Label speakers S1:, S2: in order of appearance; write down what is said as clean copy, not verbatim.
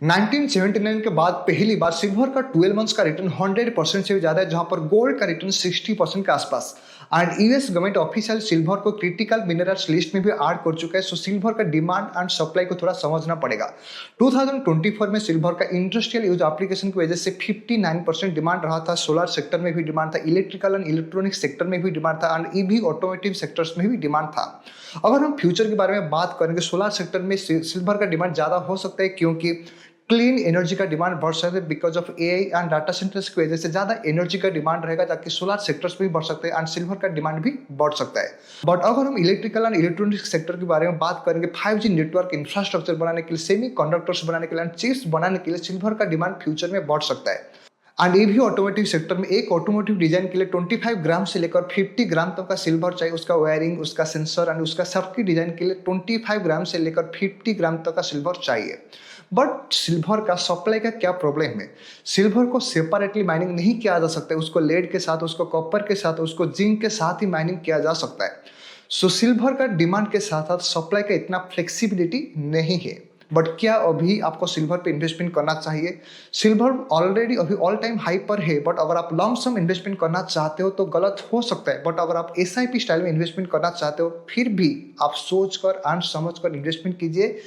S1: 1979 के बाद पहली बार सिल्वर का 12 मंथ्स का रिटर्न 100% से भी ज्यादा है, जहां पर गोल्ड का रिटर्न 60% के आसपास। And US government official silver को क्रिटिकल मिनरल्स लिस्ट में भी ऐड कर चुका है। सो सिल्वर का डिमांड एंड सप्लाई को थोड़ा समझना पड़ेगा। 2024 में सिल्वर का इंडस्ट्रियल यूज एप्लीकेशन की वजह से 59% डिमांड रहा था। सोलर सेक्टर में भी डिमांड था, इलेक्ट्रिकल एंड इलेक्ट्रॉनिक सेक्टर में भी डिमांड था, एंड ईवी ऑटोमोटिव सेक्टर्स में भी डिमांड था। अगर हम फ्यूचर के बारे में बात करेंगे, सोलर सेक्टर में सिल्वर का डिमांड ज्यादा हो सकता है, क्योंकि क्लीन एनर्जी का डिमांड बढ़ सकता है। Because of AI and data centres की वजह से ज्यादा एनर्जी का डिमांड रहेगा, ताकि सोलर सेक्टर्स भी बढ़ सकते हैं एंड सिल्वर का डिमांड भी बढ़ सकता है। बट अगर हम इलेक्ट्रिकल एंड इलेक्ट्रॉनिक्स सेक्टर के बारे में बात करेंगे, 5G नेटवर्क इंफ्रास्ट्रक्चर बनाने के लिए, सेमी कंडक्टर्स बनाने के लिए एंड चिप्स बनाने के लिए सिल्वर का डिमांड फ्यूचर में बढ़ सकता है। एंड ये भी ऑटोमोटिव सेक्टर में एक ऑटोमोटिव डिजाइन के लिए 25 ग्राम से लेकर 50 ग्राम तक का सिल्वर चाहिए। उसका वायरिंग, उसका सेंसर एंड उसका सबकी डिजाइन के लिए 25 ग्राम से लेकर 50 ग्राम तक का सिल्वर चाहिए। बट सिल्वर का सप्लाई का क्या प्रॉब्लम है? सिल्वर को सेपरेटली माइनिंग नहीं किया जा सकता है। उसको लेड के साथ, उसको कॉपर के साथ, उसको जिंक के साथ ही माइनिंग किया जा सकता है। सो सिल्वर का डिमांड के साथ साथ सप्लाई का इतना फ्लेक्सिबिलिटी नहीं है। बट क्या अभी आपको सिल्वर पे इन्वेस्टमेंट करना चाहिए? सिल्वर ऑलरेडी अभी ऑल टाइम हाई पर है, बट अगर आप लॉन्ग सम इन्वेस्टमेंट करना चाहते हो तो गलत हो सकता है। बट अगर आप एसआईपी स्टाइल में इन्वेस्टमेंट करना चाहते हो, फिर भी आप सोच कर एंड समझ कर इन्वेस्टमेंट कीजिए।